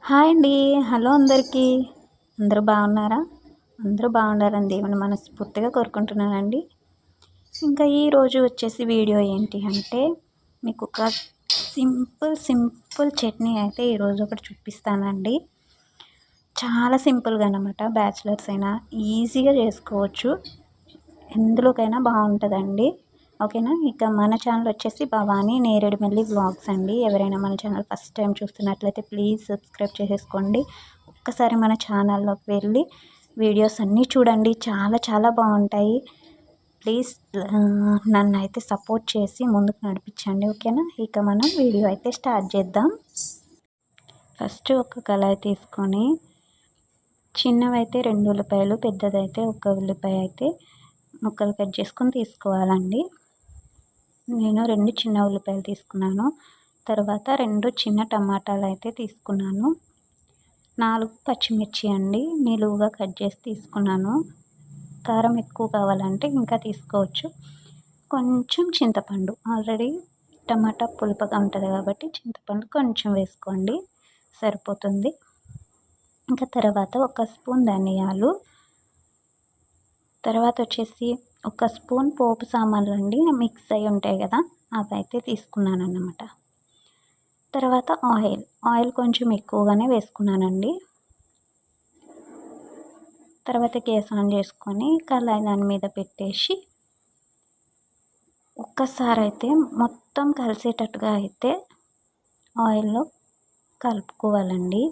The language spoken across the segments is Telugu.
హాయ్ అండి. హలో అందరికీ. అందరూ బాగున్నారా? అందరూ బాగుండాలని దేవుని మనస్ఫూర్తిగా కోరుకుంటున్నానండి. ఇంకా ఈరోజు వచ్చేసి వీడియో ఏంటి అంటే మీకు ఒక సింపుల్ చట్నీ అయితే ఈరోజు ఒకటి చూపిస్తానండి. చాలా సింపుల్గా అన్నమాట. బ్యాచిలర్స్ అయినా ఈజీగా చేసుకోవచ్చు. ఎందులోకైనా బాగుంటుందండి. ఓకేనా. ఇక మన ఛానల్ వచ్చేసి భవానీ నేరేడుమల్లి వ్లాగ్స్ అండి. ఎవరైనా మన ఛానల్ ఫస్ట్ టైం చూస్తున్నట్లయితే ప్లీజ్ సబ్స్క్రైబ్ చేసేసుకోండి. ఒక్కసారి మన ఛానల్లోకి వెళ్ళి వీడియోస్ అన్నీ చూడండి. చాలా బాగుంటాయి. ప్లీజ్ నన్ను అయితే సపోర్ట్ చేసి ముందుకు నడిపించండి. ఓకేనా. ఇక మనం వీడియో అయితే స్టార్ట్ చేద్దాం. ఫస్ట్ ఒక కళాయి తీసుకొని చిన్నవైతే 2 ఉల్లిపాయలు, పెద్దదైతే 1 ఉల్లిపాయ అయితే ముక్కలు కట్ చేసుకొని తీసుకోవాలండి. నేను 2 చిన్న ఉల్లిపాయలు తీసుకున్నాను. తర్వాత 2 చిన్న టమాటాలు అయితే తీసుకున్నాను. 4 పచ్చిమిర్చి అండి నిలువుగా కట్ చేసి తీసుకున్నాను. కారం ఎక్కువ కావాలంటే ఇంకా తీసుకోవచ్చు. కొంచెం చింతపండు, ఆల్రెడీ టమాటా పులుపుగా ఉంటుంది కాబట్టి చింతపండు కొంచెం వేసుకోండి, సరిపోతుంది. ఇంకా తర్వాత 1 స్పూన్ ధనియాలు, తర్వాత వచ్చేసి 1 స్పూన్ పోపు సామాన్లు అండి మిక్స్ అయి ఉంటాయి కదా, అవి అయితే తీసుకున్నాను అన్నమాట. తర్వాత ఆయిల్ కొంచెం ఎక్కువగానే వేసుకున్నానండి. తర్వాత గ్యాస్ ఆన్ చేసుకొని కళాయి దాని మీద పెట్టేసి ఒక్కసారి అయితే మొత్తం కలిసేటట్టుగా అయితే ఆయిల్లో కలుపుకోవాలండి.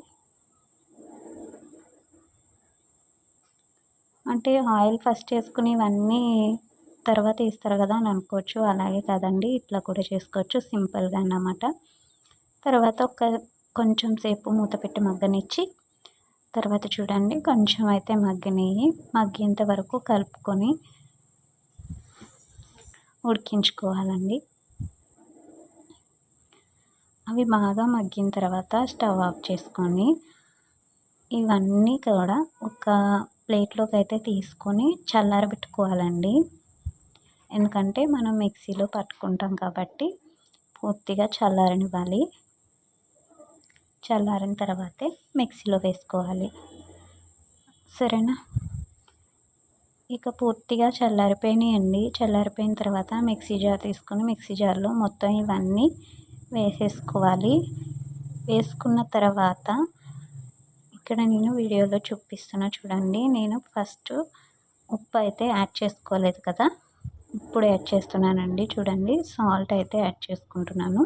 అంటే ఆయిల్ ఫస్ట్ వేసుకుని ఇవన్నీ తర్వాత వేస్తారు కదా అని అనుకోవచ్చు. అలాగే కాదండి, ఇట్లా కూడా చేసుకోవచ్చు సింపుల్గా అన్నమాట. తర్వాత కొంచెం సేపు మూత పెట్టి మగ్గనిచ్చి తర్వాత చూడండి కొంచెం అయితే మగ్గేంత వరకు కలుపుకొని ఉడికించుకోవాలండి. అవి బాగా మగ్గిన తర్వాత స్టవ్ ఆఫ్ చేసుకొని ఇవన్నీ కూడా ఒక ప్లేట్లోకి అయితే తీసుకొని చల్లారబెట్టుకోవాలండి. ఎందుకంటే మనం మిక్సీలో పట్టుకుంటాం కాబట్టి పూర్తిగా చల్లారనివ్వాలి. చల్లారిన తర్వాతే మిక్సీలో వేసుకోవాలి, సరేనా. ఇక పూర్తిగా చల్లారిపోయినాయండి. చల్లారిపోయిన తర్వాత మిక్సీ జార్ తీసుకొని మిక్సీ జార్లో మొత్తం ఇవన్నీ వేసేసుకోవాలి. వేసుకున్న తర్వాత ఇక్కడ నేను వీడియోలో చూపిస్తున్నా చూడండి. నేను ఫస్ట్ ఉప్పు అయితే యాడ్ చేసుకోలేదు కదా, ఇప్పుడు యాడ్ చేస్తున్నానండి. చూడండి సాల్ట్ అయితే యాడ్ చేసుకుంటున్నాను.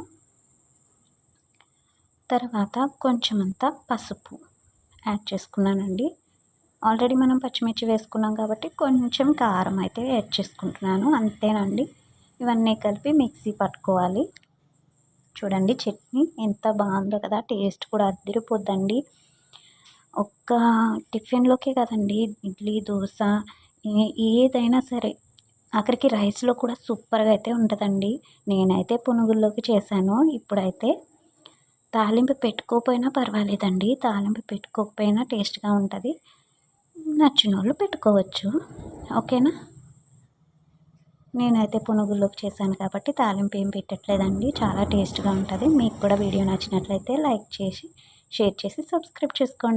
తర్వాత కొంచెం అంతా పసుపు యాడ్ చేసుకున్నానండి. ఆల్రెడీ మనం పచ్చిమిర్చి వేసుకున్నాం కాబట్టి కొంచెం కారం అయితే యాడ్ చేసుకుంటున్నాను, అంతేనండి. ఇవన్నీ కలిపి మిక్సీ పట్టుకోవాలి. చూడండి చట్నీ ఎంత బాగుందో కదా, టేస్ట్ కూడా అదిరిపోద్దండి. ఒక్క టిఫిన్లోకే కదండి, ఇడ్లీ దోశ ఏదైనా సరే, ఆఖరికి రైస్లో కూడా సూపర్గా అయితే ఉంటుందండి. నేనైతే పునుగుల్లోకి చేశాను. ఇప్పుడైతే తాలింపు పెట్టుకోకపోయినా పర్వాలేదండి, తాలింపు పెట్టుకోకపోయినా టేస్ట్గా ఉంటుంది. నచ్చిన వాళ్ళు పెట్టుకోవచ్చు, ఓకేనా. నేనైతే పునుగుల్లోకి చేశాను కాబట్టి తాలింపు ఏం పెట్టట్లేదండి. చాలా టేస్ట్గా ఉంటుంది. మీకు కూడా వీడియో నచ్చినట్లయితే లైక్ చేసి షేర్ చేసి సబ్స్క్రైబ్ చేసుకోండి.